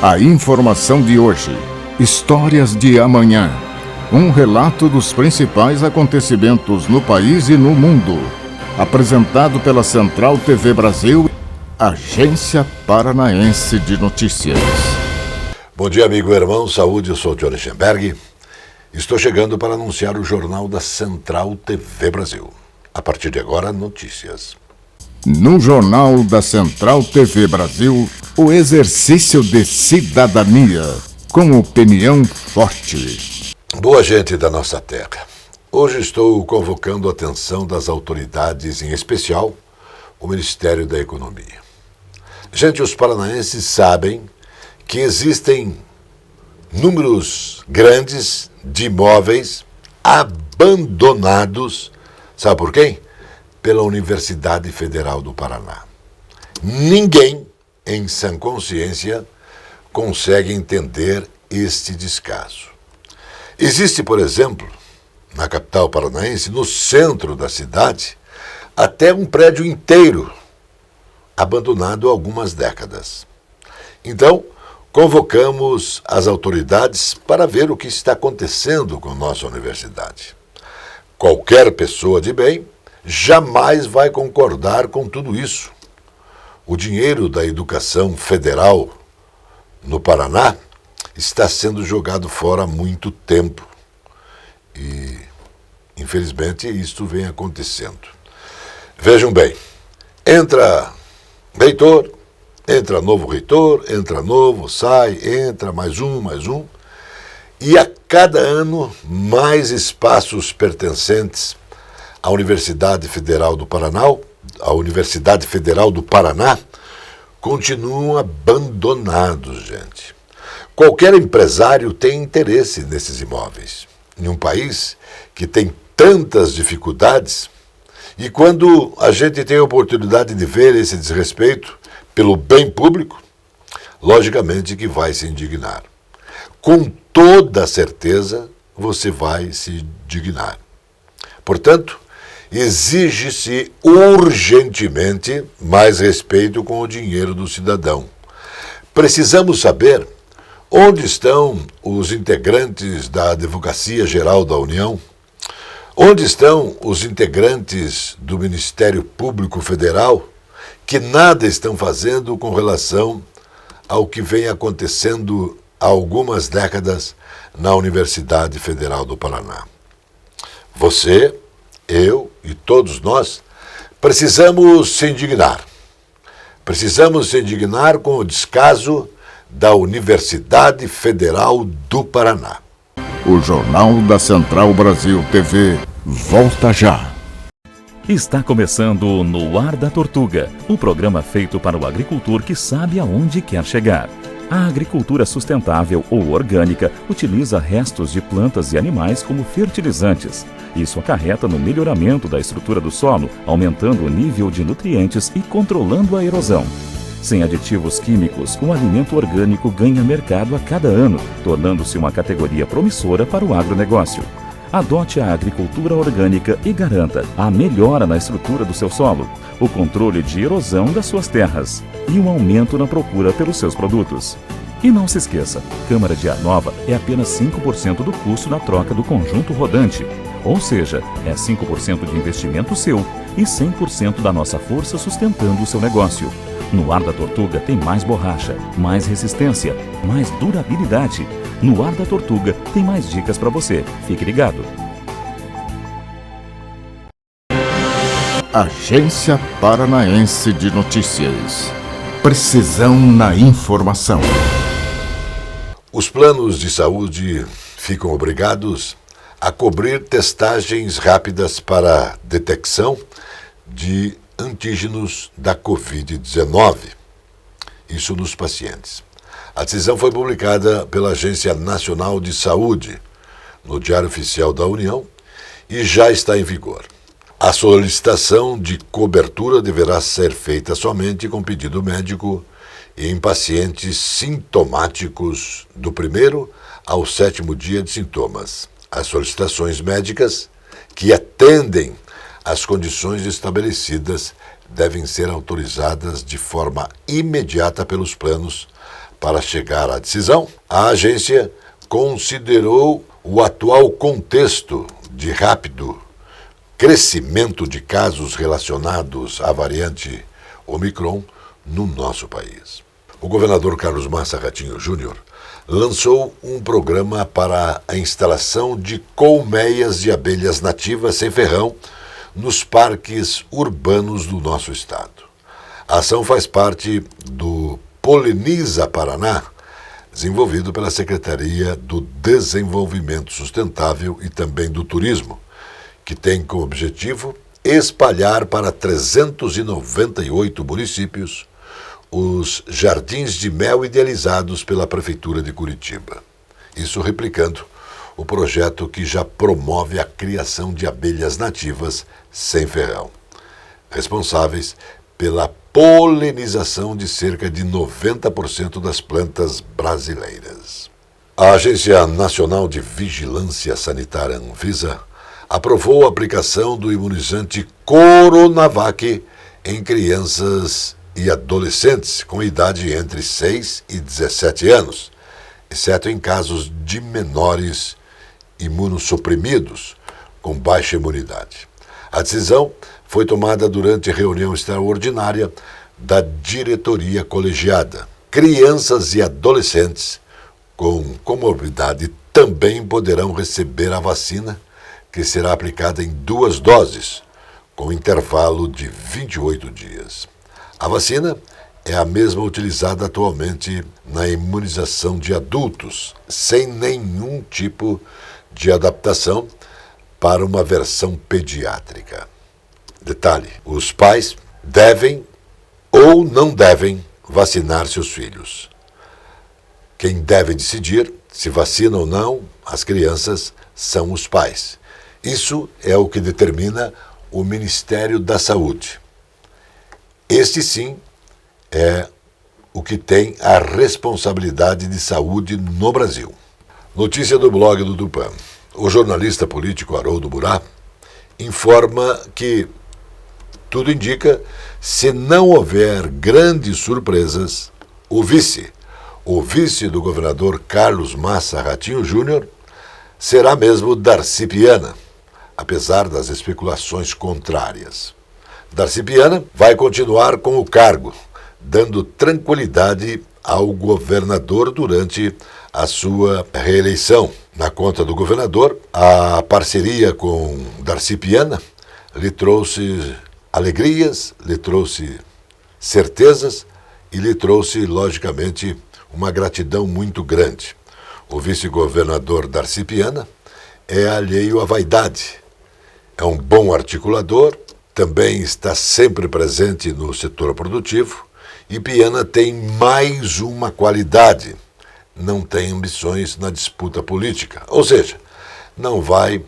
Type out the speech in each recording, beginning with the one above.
A informação de hoje, histórias de amanhã. Um relato dos principais acontecimentos no país e no mundo. Apresentado pela Central TV Brasil, Agência Paranaense de Notícias. Bom dia, amigo e irmão. Saúde, eu sou o Johnny Schemberg. Estou chegando para anunciar o jornal da Central TV Brasil. A partir de agora, notícias. No Jornal da Central TV Brasil, o exercício de cidadania, com opinião forte. Boa gente da nossa terra, hoje estou convocando a atenção das autoridades, em especial o Ministério da Economia. Gente, os paranaenses sabem que existem números grandes de imóveis abandonados, sabe por quem? Pela Universidade Federal do Paraná. Ninguém, em sã consciência, consegue entender este descaso. Existe, por exemplo, na capital paranaense, no centro da cidade, até um prédio inteiro abandonado há algumas décadas. Então, convocamos as autoridades para ver o que está acontecendo com nossa universidade. Qualquer pessoa de bem jamais vai concordar com tudo isso. O dinheiro da educação federal no Paraná está sendo jogado fora há muito tempo. E, infelizmente, isto vem acontecendo. Vejam bem, entra reitor, entra novo reitor, entra novo, sai, entra mais um. E a cada ano, mais espaços pertencentes à Universidade Federal do Paraná, continuam abandonados, gente. Qualquer empresário tem interesse nesses imóveis. Em um país que tem tantas dificuldades, e quando a gente tem a oportunidade de ver esse desrespeito pelo bem público, logicamente que vai se indignar. Com toda certeza, você vai se indignar. Portanto, exige-se urgentemente mais respeito com o dinheiro do cidadão. Precisamos saber onde estão os integrantes da Advocacia Geral da União, onde estão os integrantes do Ministério Público Federal, que nada estão fazendo com relação ao que vem acontecendo há algumas décadas na Universidade Federal do Paraná. Você, eu e todos nós precisamos se indignar. Precisamos se indignar com o descaso da Universidade Federal do Paraná. O Jornal da Central Brasil TV volta já. Está começando No Ar da Tortuga, um programa feito para o agricultor que sabe aonde quer chegar. A agricultura sustentável ou orgânica utiliza restos de plantas e animais como fertilizantes. Isso acarreta no melhoramento da estrutura do solo, aumentando o nível de nutrientes e controlando a erosão. Sem aditivos químicos, o alimento orgânico ganha mercado a cada ano, tornando-se uma categoria promissora para o agronegócio. Adote a agricultura orgânica e garanta a melhora na estrutura do seu solo, o controle de erosão das suas terras e um aumento na procura pelos seus produtos. E não se esqueça, câmara de ar nova é apenas 5% do custo da troca do conjunto rodante. Ou seja, é 5% de investimento seu e 100% da nossa força sustentando o seu negócio. No Ar da Tortuga tem mais borracha, mais resistência, mais durabilidade. No Ar da Tortuga tem mais dicas para você. Fique ligado. Agência Paranaense de Notícias. Precisão na informação. Os planos de saúde ficam obrigados a cobrir testagens rápidas para detecção de antígenos da Covid-19. Isso nos pacientes. A decisão foi publicada pela Agência Nacional de Saúde no Diário Oficial da União e já está em vigor. A solicitação de cobertura deverá ser feita somente com pedido médico e em pacientes sintomáticos do 1º ao 7º dia de sintomas. As solicitações médicas que atendem às condições estabelecidas devem ser autorizadas de forma imediata pelos planos Para chegar à decisão, a agência considerou o atual contexto de rápido crescimento de casos relacionados à variante Omicron no nosso país. O governador Carlos Massa Ratinho Júnior lançou um programa para a instalação de colmeias de abelhas nativas sem ferrão nos parques urbanos do nosso estado. A ação faz parte do Poliniza Paraná, desenvolvido pela Secretaria do Desenvolvimento Sustentável e também do Turismo, que tem como objetivo espalhar para 398 municípios os jardins de mel idealizados pela Prefeitura de Curitiba. Isso replicando o projeto que já promove a criação de abelhas nativas sem ferrão, responsáveis pela polinização de cerca de 90% das plantas brasileiras. A Agência Nacional de Vigilância Sanitária Anvisa aprovou a aplicação do imunizante Coronavac em crianças e adolescentes com idade entre 6 e 17 anos, exceto em casos de menores imunossuprimidos com baixa imunidade. A decisão foi tomada durante reunião extraordinária da diretoria colegiada. Crianças e adolescentes com comorbidade também poderão receber a vacina, que será aplicada em 2 doses, com intervalo de 28 dias. A vacina é a mesma utilizada atualmente na imunização de adultos, sem nenhum tipo de adaptação para uma versão pediátrica. Detalhe: os pais devem ou não devem vacinar seus filhos. Quem deve decidir se vacina ou não as crianças são os pais. Isso é o que determina o Ministério da Saúde. Este sim é o que tem a responsabilidade de saúde no Brasil. Notícia do blog do Tupã. O jornalista político Haroldo Murat informa que tudo indica, se não houver grandes surpresas, o vice do governador Carlos Massa Ratinho Júnior será mesmo Darcy Piana, apesar das especulações contrárias. Darcy Piana vai continuar com o cargo, dando tranquilidade ao governador durante a sua reeleição. Na conta do governador, a parceria com Darcy Piana lhe trouxe alegrias, lhe trouxe certezas e lhe trouxe, logicamente, uma gratidão muito grande. O vice-governador Darcy Piana é alheio à vaidade. É um bom articulador, também está sempre presente no setor produtivo, e Piana tem mais uma qualidade: não tem ambições na disputa política, ou seja, não vai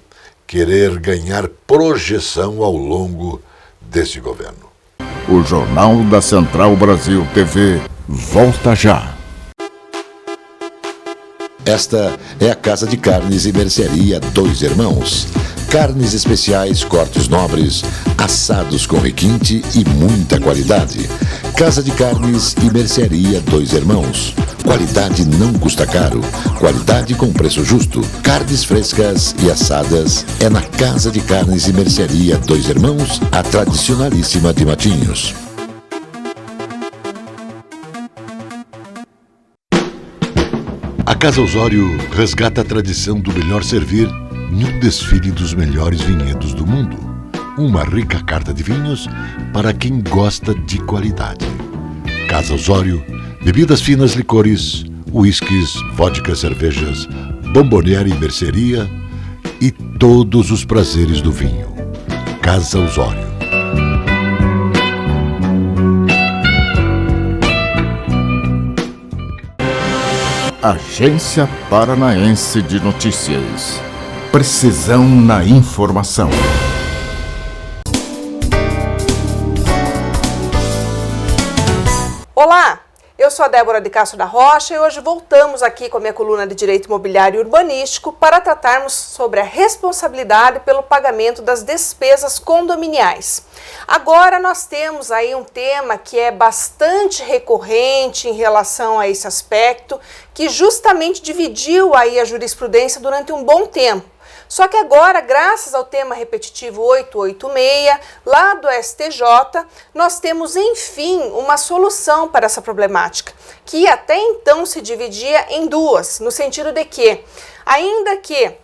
querer ganhar projeção ao longo desse governo. O Jornal da Central Brasil TV volta já. Esta é a Casa de Carnes e Mercearia Dois Irmãos. Carnes especiais, cortes nobres, assados com requinte e muita qualidade. Casa de Carnes e Mercearia Dois Irmãos. Qualidade não custa caro. Qualidade com preço justo. Carnes frescas e assadas é na Casa de Carnes e Mercearia Dois Irmãos, a tradicionalíssima de Matinhos. A Casa Osório resgata a tradição do melhor servir em um desfile dos melhores vinhedos do mundo. Uma rica carta de vinhos para quem gosta de qualidade. Casa Osório, bebidas finas, licores, uísques, vodka, cervejas, bomboniere e mercearia e todos os prazeres do vinho. Casa Osório. Agência Paranaense de Notícias. Precisão na informação. Olá, Eu sou a Débora de Castro da Rocha e hoje voltamos aqui com a minha coluna de Direito Imobiliário e Urbanístico para tratarmos sobre a responsabilidade pelo pagamento das despesas condominiais. Agora nós temos aí um tema que é bastante recorrente em relação a esse aspecto, que justamente dividiu aí a jurisprudência durante um bom tempo. Só que agora, graças ao tema repetitivo 886, lá do STJ, nós temos, enfim, uma solução para essa problemática, que até então se dividia em duas, no sentido de que, ainda que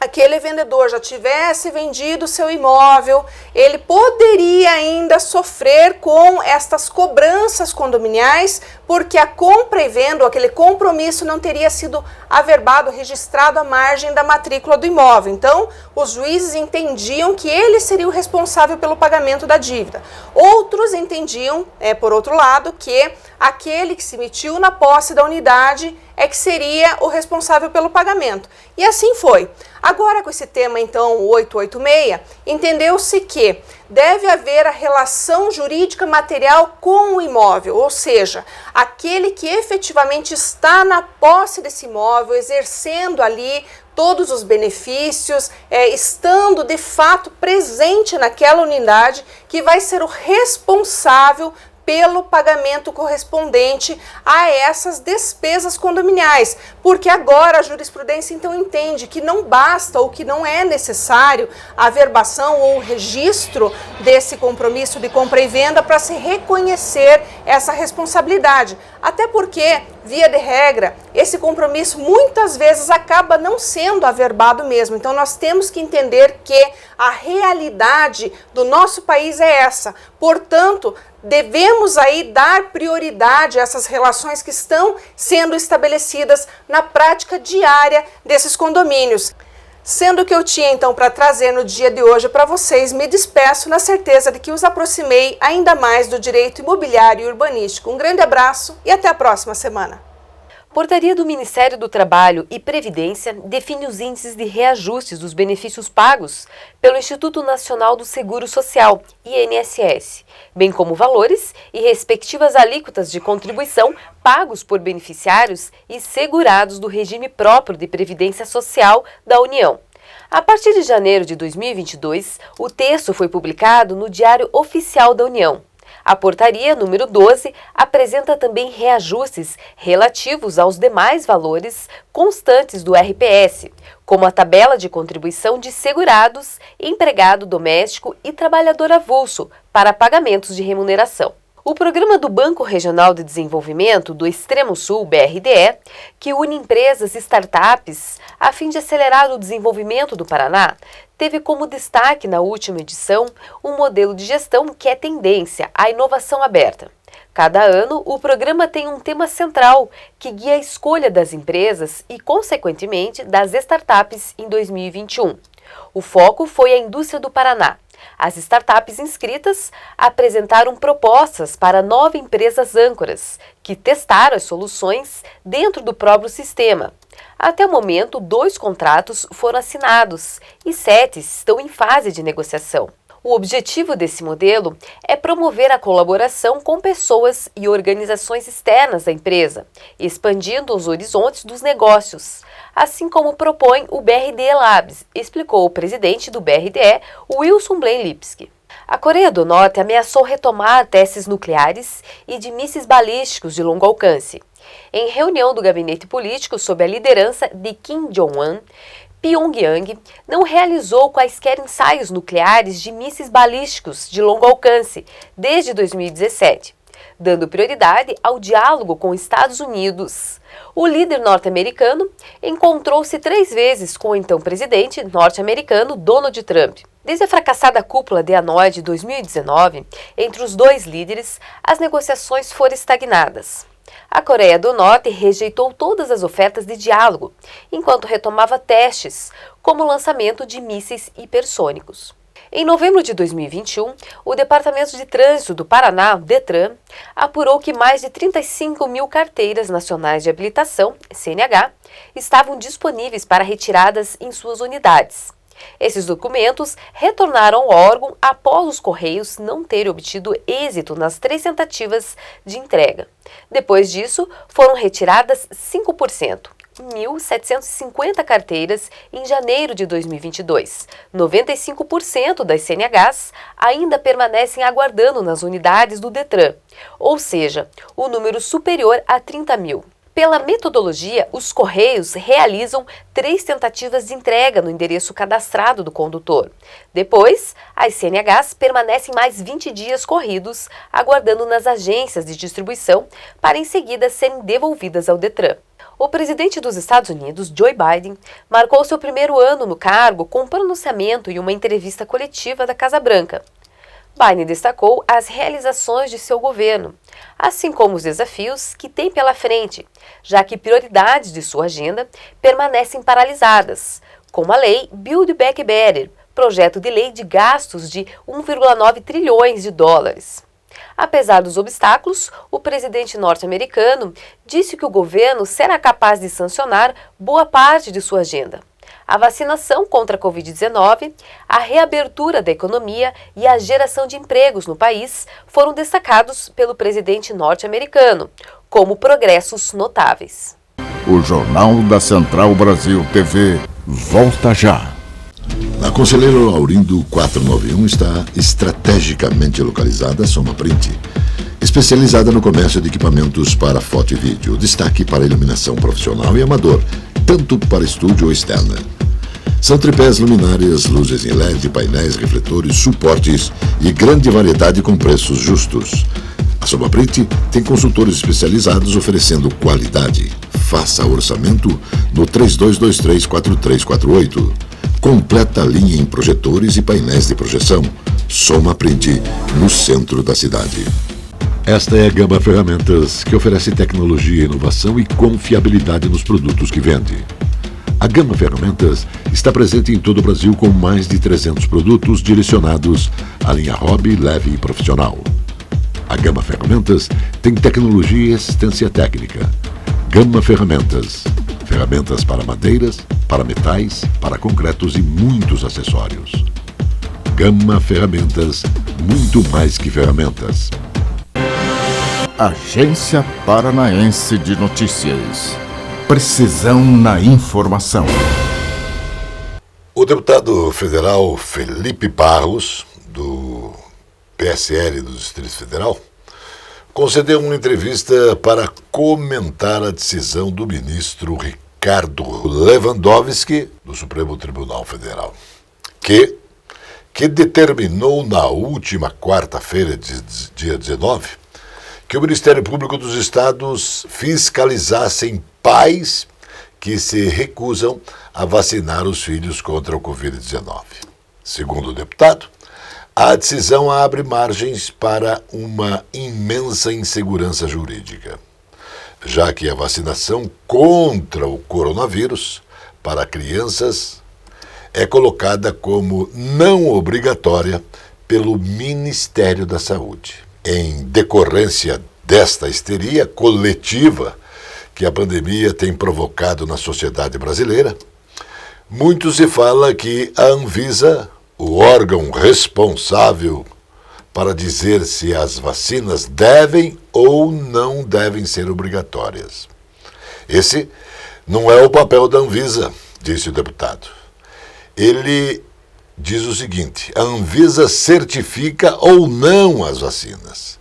aquele vendedor já tivesse vendido seu imóvel, ele poderia ainda sofrer com estas cobranças condominiais, porque a compra e venda, aquele compromisso não teria sido averbado, registrado à margem da matrícula do imóvel. Então, os juízes entendiam que ele seria o responsável pelo pagamento da dívida. Outros entendiam, por outro lado, que aquele que se emitiu na posse da unidade é que seria o responsável pelo pagamento. E assim foi. Agora, com esse tema, então, 886, entendeu-se que deve haver a relação jurídica material com o imóvel, ou seja, aquele que efetivamente está na posse desse imóvel, exercendo ali todos os benefícios, estando de fato presente naquela unidade, que vai ser o responsável pelo pagamento correspondente a essas despesas condominiais, porque agora a jurisprudência então entende que não basta ou que não é necessário a averbação ou o registro desse compromisso de compra e venda para se reconhecer essa responsabilidade, até porque, via de regra, esse compromisso muitas vezes acaba não sendo averbado mesmo. Então nós temos que entender que a realidade do nosso país é essa, portanto, devemos aí dar prioridade a essas relações que estão sendo estabelecidas na prática diária desses condomínios. Sendo que eu tinha então para trazer no dia de hoje para vocês, me despeço na certeza de que os aproximei ainda mais do direito imobiliário e urbanístico. Um grande abraço e até a próxima semana. Portaria do Ministério do Trabalho e Previdência define os índices de reajustes dos benefícios pagos pelo Instituto Nacional do Seguro Social, INSS, bem como valores e respectivas alíquotas de contribuição pagos por beneficiários e segurados do regime próprio de Previdência Social da União. A partir de janeiro de 2022, o texto foi publicado no Diário Oficial da União. A portaria número 12 apresenta também reajustes relativos aos demais valores constantes do RPS, como a tabela de contribuição de segurados, empregado doméstico e trabalhador avulso para pagamentos de remuneração. O Programa do Banco Regional de Desenvolvimento do Extremo Sul, BRDE, que une empresas e startups a fim de acelerar o desenvolvimento do Paraná, teve como destaque na última edição um modelo de gestão que é tendência à inovação aberta. Cada ano, o programa tem um tema central que guia a escolha das empresas e, consequentemente, das startups em 2021. O foco foi a indústria do Paraná. As startups inscritas apresentaram propostas para 9 empresas âncoras, que testaram as soluções dentro do próprio sistema. Até o momento, 2 contratos foram assinados e 7 estão em fase de negociação. O objetivo desse modelo é promover a colaboração com pessoas e organizações externas à empresa, expandindo os horizontes dos negócios, assim como propõe o BRDE Labs, explicou o presidente do BRDE, Wilson Blaine Lipski. A Coreia do Norte ameaçou retomar testes nucleares e de mísseis balísticos de longo alcance. Em reunião do gabinete político sob a liderança de Kim Jong-un, Pyongyang não realizou quaisquer ensaios nucleares de mísseis balísticos de longo alcance desde 2017, dando prioridade ao diálogo com os Estados Unidos. O líder norte-americano encontrou-se 3 vezes com o então presidente norte-americano Donald Trump. Desde a fracassada cúpula de Hanoi de 2019, entre os 2 líderes, as negociações foram estagnadas. A Coreia do Norte rejeitou todas as ofertas de diálogo, enquanto retomava testes, como o lançamento de mísseis hipersônicos. Em novembro de 2021, o Departamento de Trânsito do Paraná, DETRAN, apurou que mais de 35 mil carteiras nacionais de habilitação, CNH, estavam disponíveis para retiradas em suas unidades. Esses documentos retornaram ao órgão após os Correios não terem obtido êxito nas 3 tentativas de entrega. Depois disso, foram retiradas 5%. 1.750 carteiras em janeiro de 2022. 95% das CNHs ainda permanecem aguardando nas unidades do Detran, ou seja, o número superior a 30 mil. Pela metodologia, os Correios realizam 3 tentativas de entrega no endereço cadastrado do condutor. Depois, as CNHs permanecem mais 20 dias corridos, aguardando nas agências de distribuição para em seguida serem devolvidas ao Detran. O presidente dos Estados Unidos, Joe Biden, marcou seu primeiro ano no cargo com um pronunciamento e uma entrevista coletiva da Casa Branca. Biden destacou as realizações de seu governo, assim como os desafios que tem pela frente, já que prioridades de sua agenda permanecem paralisadas, como a lei Build Back Better, projeto de lei de gastos de 1,9 trilhões de dólares. Apesar dos obstáculos, o presidente norte-americano disse que o governo será capaz de sancionar boa parte de sua agenda. A vacinação contra a Covid-19, a reabertura da economia e a geração de empregos no país foram destacados pelo presidente norte-americano como progressos notáveis. O Jornal da Central Brasil TV volta já. A Conselheiro Laurindo 491 está estrategicamente localizada a Soma Print, especializada no comércio de equipamentos para foto e vídeo, destaque para iluminação profissional e amador, tanto para estúdio ou externa. São tripés, luminárias, luzes em LED, painéis, refletores, suportes e grande variedade com preços justos. A Soma Print tem consultores especializados oferecendo qualidade. Faça orçamento no 3223-4348. Completa linha em projetores e painéis de projeção. Soma Print, no centro da cidade. Esta é a Gama Ferramentas, que oferece tecnologia, inovação e confiabilidade nos produtos que vende. A Gama Ferramentas está presente em todo o Brasil com mais de 300 produtos direcionados à linha hobby, leve e profissional. A Gama Ferramentas tem tecnologia e assistência técnica. Gama Ferramentas. Ferramentas para madeiras, para metais, para concretos e muitos acessórios. Gama Ferramentas, muito mais que ferramentas. Agência Paranaense de Notícias. Precisão na informação. O deputado federal Felipe Barros, do PSL do Distrito Federal, concedeu uma entrevista para comentar a decisão do ministro Ricardo Lewandowski, do Supremo Tribunal Federal, que determinou na última quarta-feira, dia 19, que o Ministério Público dos Estados fiscalizasse pais que se recusam a vacinar os filhos contra o Covid-19. Segundo o deputado, a decisão abre margens para uma imensa insegurança jurídica, já que a vacinação contra o coronavírus para crianças é colocada como não obrigatória pelo Ministério da Saúde. Em decorrência desta histeria coletiva que a pandemia tem provocado na sociedade brasileira, muito se fala que a Anvisa, o órgão responsável para dizer se as vacinas devem ou não devem ser obrigatórias. Esse não é o papel da Anvisa, disse o deputado. Ele diz o seguinte: a Anvisa certifica ou não as vacinas.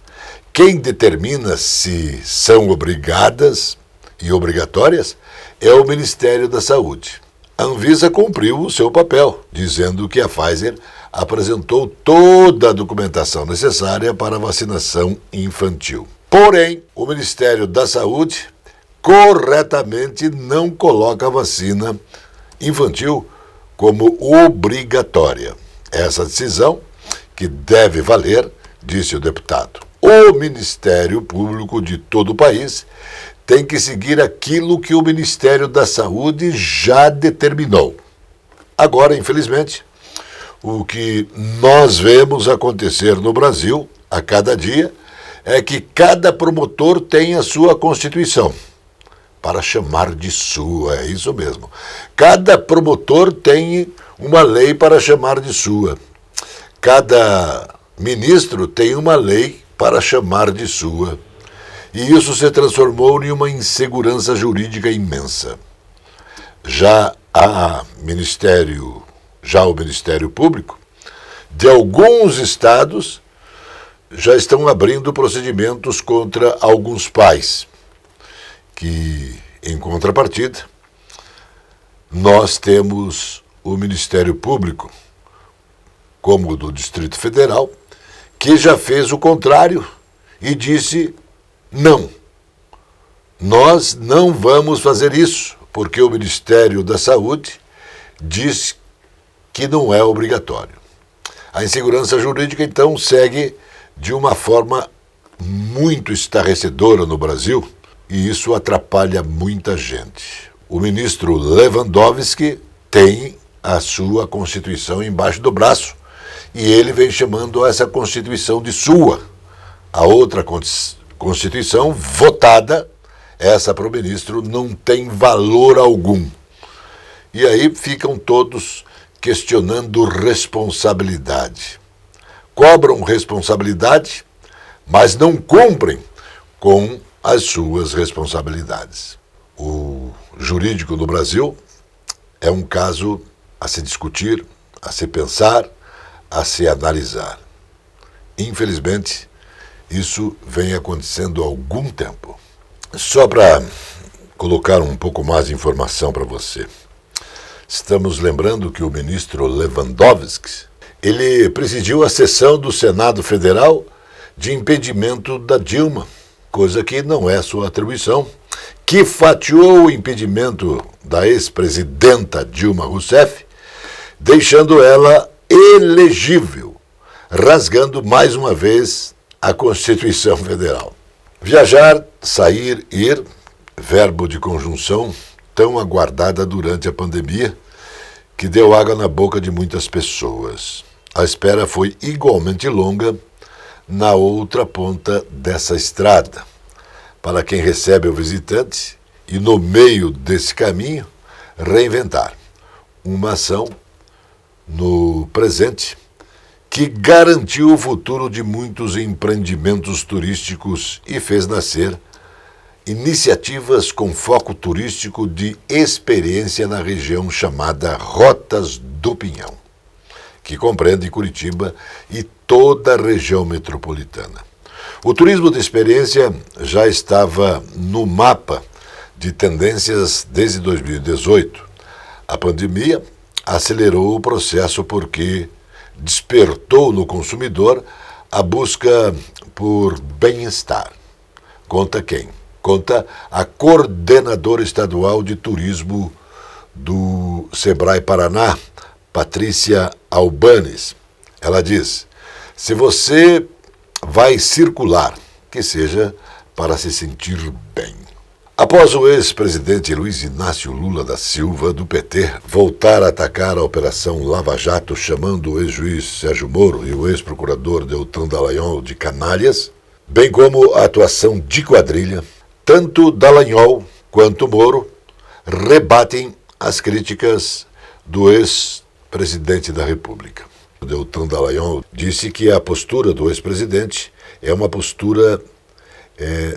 Quem determina se são obrigadas e obrigatórias é o Ministério da Saúde. A Anvisa cumpriu o seu papel, dizendo que a Pfizer apresentou toda a documentação necessária para a vacinação infantil. Porém, o Ministério da Saúde corretamente não coloca a vacina infantil como obrigatória. Essa decisão, que deve valer, disse o deputado, o Ministério Público de todo o país tem que seguir aquilo que o Ministério da Saúde já determinou. Agora, infelizmente, o que nós vemos acontecer no Brasil a cada dia é que cada promotor tem a sua Constituição, para chamar de sua, é isso mesmo. Cada promotor tem uma lei para chamar de sua. Cada ministro tem uma lei para chamar de sua. E isso se transformou em uma insegurança jurídica imensa. Já o Ministério Público, de alguns estados, já estão abrindo procedimentos contra alguns pais, que, em contrapartida, nós temos o Ministério Público, como o do Distrito Federal, que já fez o contrário e disse: não, nós não vamos fazer isso, porque o Ministério da Saúde diz que não é obrigatório. A insegurança jurídica, então, segue de uma forma muito estarrecedora no Brasil, e isso atrapalha muita gente. O ministro Lewandowski tem a sua Constituição embaixo do braço, e ele vem chamando essa Constituição de sua. A outra Constituição votada, essa para o ministro, não tem valor algum. E aí ficam todos questionando responsabilidade. Cobram responsabilidade, mas não cumprem com as suas responsabilidades. O jurídico no Brasil é um caso a se discutir, a se pensar, a se analisar. Infelizmente, isso vem acontecendo há algum tempo. Só para colocar um pouco mais de informação para você. Estamos lembrando que o ministro Lewandowski, ele presidiu a sessão do Senado Federal de impedimento da Dilma, coisa que não é sua atribuição, que fatiou o impedimento da ex-presidenta Dilma Rousseff, deixando ela elegível, rasgando mais uma vez a Constituição Federal. Viajar, sair, ir, verbo de conjunção tão aguardada durante a pandemia, que deu água na boca de muitas pessoas. A espera foi igualmente longa na outra ponta dessa estrada, para quem recebe o visitante e, no meio desse caminho, reinventar uma ação no presente que garantiu o futuro de muitos empreendimentos turísticos e fez nascer iniciativas com foco turístico de experiência na região chamada Rotas do Pinhão, que compreende Curitiba e toda a região metropolitana. O turismo de experiência já estava no mapa de tendências desde 2018. A pandemia acelerou o processo porque despertou no consumidor a busca por bem-estar. Conta quem? Conta a coordenadora estadual de turismo do Sebrae Paraná, Patrícia Albanes. Ela diz: se você vai circular, que seja para se sentir bem. Após o ex-presidente Luiz Inácio Lula da Silva, do PT, voltar a atacar a Operação Lava Jato, chamando o ex-juiz Sérgio Moro e o ex-procurador Deltan Dallagnol de canalhas, bem como a atuação de quadrilha, tanto Dallagnol quanto Moro rebatem as críticas do ex-presidente da República. O Deltan Dallagnol disse que a postura do ex-presidente é uma postura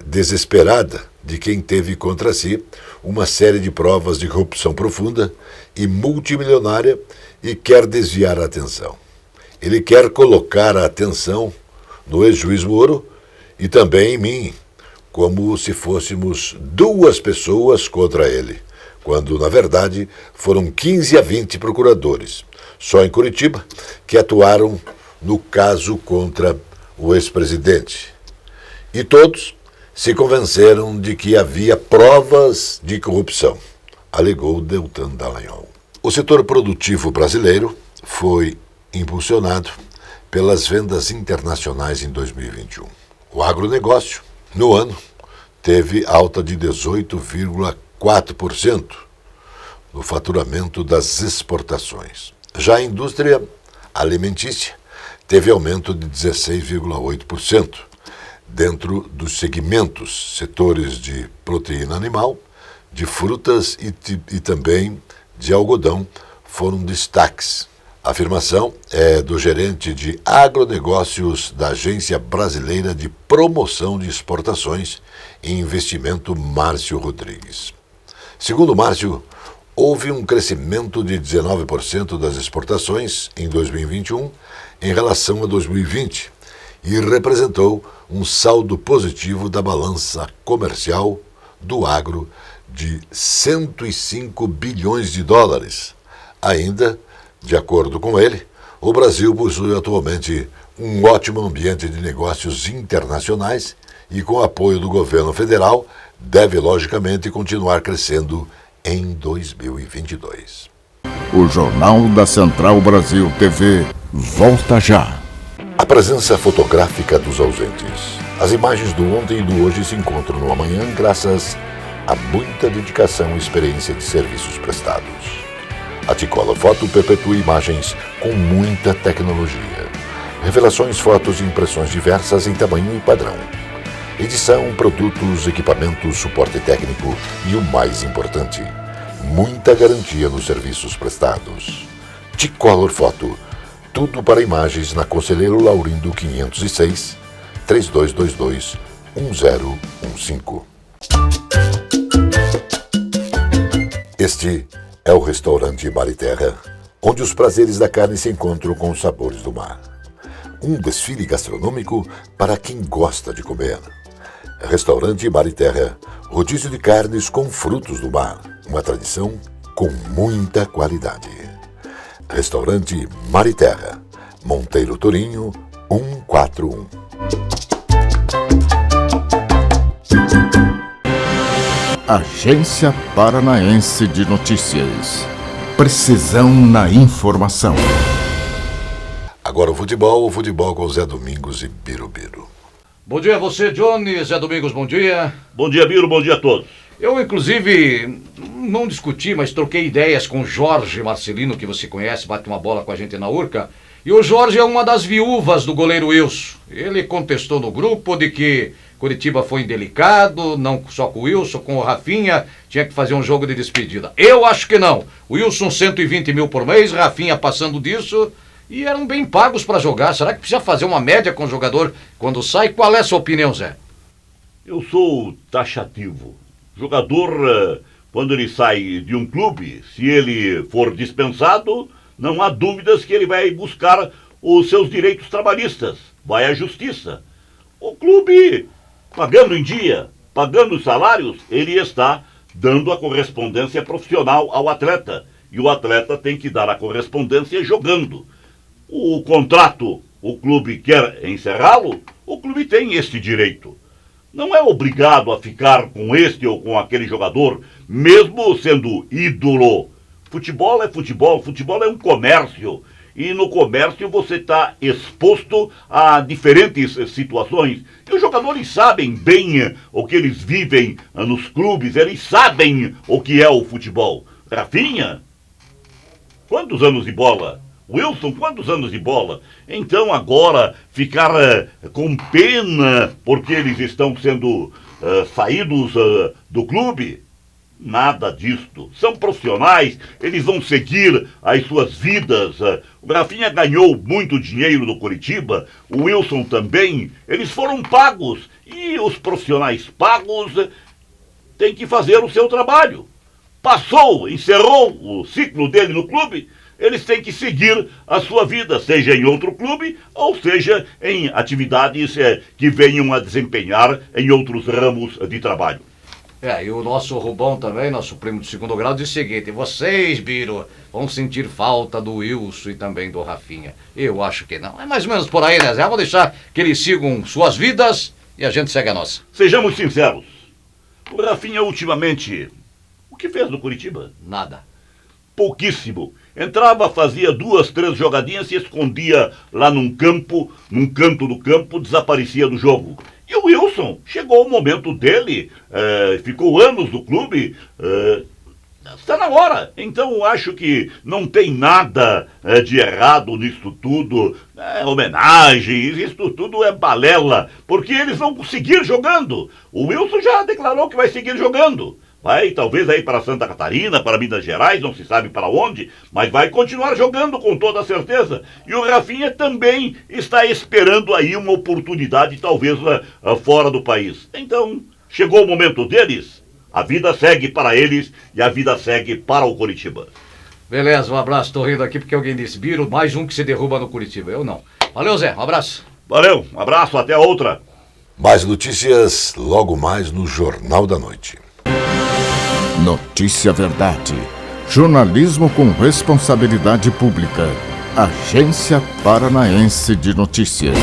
desesperada de quem teve contra si uma série de provas de corrupção profunda e multimilionária e quer desviar a atenção. Ele quer colocar a atenção no ex-juiz Moro e também em mim, como se fôssemos duas pessoas contra ele, quando, na verdade, foram 15 a 20 procuradores, só em Curitiba, que atuaram no caso contra o ex-presidente. E todos se convenceram de que havia provas de corrupção, alegou Deltan Dallagnol. O setor produtivo brasileiro foi impulsionado pelas vendas internacionais em 2021. O agronegócio, no ano, teve alta de 18,4% no faturamento das exportações. Já a indústria alimentícia teve aumento de 16,8%. Dentro dos segmentos, setores de proteína animal, de frutas e também de algodão foram destaques. A afirmação é do gerente de agronegócios da Agência Brasileira de Promoção de Exportações e Investimento, Márcio Rodrigues. Segundo Márcio, houve um crescimento de 19% das exportações em 2021 em relação a 2020 e representou um saldo positivo da balança comercial do agro de 105 bilhões de dólares. Ainda, de acordo com ele, o Brasil possui atualmente um ótimo ambiente de negócios internacionais e, com o apoio do governo federal, deve logicamente continuar crescendo em 2022. O Jornal da Central Brasil TV volta já. A presença fotográfica dos ausentes. As imagens do ontem e do hoje se encontram no amanhã graças a muita dedicação e experiência de serviços prestados. A T-Color Foto perpetua imagens com muita tecnologia. Revelações, fotos e impressões diversas em tamanho e padrão. Edição, produtos, equipamentos, suporte técnico e o mais importante, muita garantia nos serviços prestados. T-Color Foto, tudo para imagens na Conselheiro Laurindo 506, 3222-1015. Este é o restaurante Mar e Terra, onde os prazeres da carne se encontram com os sabores do mar. Um desfile gastronômico para quem gosta de comer. Restaurante Mar e Terra, rodízio de carnes com frutos do mar, uma tradição com muita qualidade. Restaurante Mar e Terra, Monteiro Torinho, 141. Agência Paranaense de Notícias. Precisão na informação. Agora o futebol com Zé Domingos e Birubiru. Bom dia a você, Johnny. Zé Domingos, bom dia. Bom dia, Biro, bom dia a todos. Eu, inclusive, não discuti, mas troquei ideias com o Jorge Marcelino, que você conhece, bate uma bola com a gente na Urca. E o Jorge é uma das viúvas do goleiro Wilson. Ele contestou no grupo de que Curitiba foi indelicado, não só com o Wilson, com o Rafinha, tinha que fazer um jogo de despedida. Eu acho que não. Wilson 120 mil por mês, Rafinha passando disso, e eram bem pagos para jogar. Será que precisa fazer uma média com o jogador quando sai? Qual é a sua opinião, Zé? Eu sou taxativo. Jogador, quando ele sai de um clube, se ele for dispensado, não há dúvidas que ele vai buscar os seus direitos trabalhistas, vai à justiça. O clube, pagando em dia, pagando os salários, ele está dando a correspondência profissional ao atleta. E o atleta tem que dar a correspondência jogando. O contrato, o clube quer encerrá-lo, o clube tem este direito. Não é obrigado a ficar com este ou com aquele jogador, mesmo sendo ídolo. Futebol é futebol, futebol é um comércio. E no comércio você está exposto a diferentes situações. E os jogadores sabem bem o que eles vivem nos clubes, eles sabem o que é o futebol. Rafinha, quantos anos de bola? Wilson, quantos anos de bola? Então agora ficar com pena porque eles estão sendo saídos do clube? Nada disto. São profissionais, eles vão seguir as suas vidas. O Rafinha ganhou muito dinheiro no Curitiba, o Wilson também. Eles foram pagos e os profissionais pagos têm que fazer o seu trabalho. Passou, encerrou o ciclo dele no clube, eles têm que seguir a sua vida, seja em outro clube ou seja em atividades que venham a desempenhar em outros ramos de trabalho. E o nosso Rubão também, nosso primo de segundo grau, diz o seguinte: vocês, Biro, vão sentir falta do Wilson e também do Rafinha. Eu acho que não. É mais ou menos por aí, né, Zé? Vamos deixar que eles sigam suas vidas e a gente segue a nossa. Sejamos sinceros. O Rafinha, ultimamente, o que fez no Curitiba? Nada. Pouquíssimo. Entrava, fazia 2, 3 jogadinhas, se escondia lá num campo, num canto do campo, desaparecia do jogo. E o Wilson, chegou o momento dele, ficou anos no clube, está na hora. Então eu acho que não tem nada de errado nisso tudo, homenagens, isso tudo é balela, porque eles vão seguir jogando. O Wilson já declarou que vai seguir jogando. Vai talvez aí para Santa Catarina, para Minas Gerais, não se sabe para onde, mas vai continuar jogando com toda certeza. E o Rafinha também está esperando aí uma oportunidade, talvez fora do país. Então, chegou o momento deles, a vida segue para eles e a vida segue para o Coritiba. Beleza, um abraço, tô rindo aqui porque alguém disse, Biro, mais um que se derruba no Curitiba. Eu não. Valeu, Zé, um abraço. Valeu, um abraço, até a outra. Mais notícias logo mais no Jornal da Noite. Notícia Verdade. Jornalismo com responsabilidade pública. Agência Paranaense de Notícias.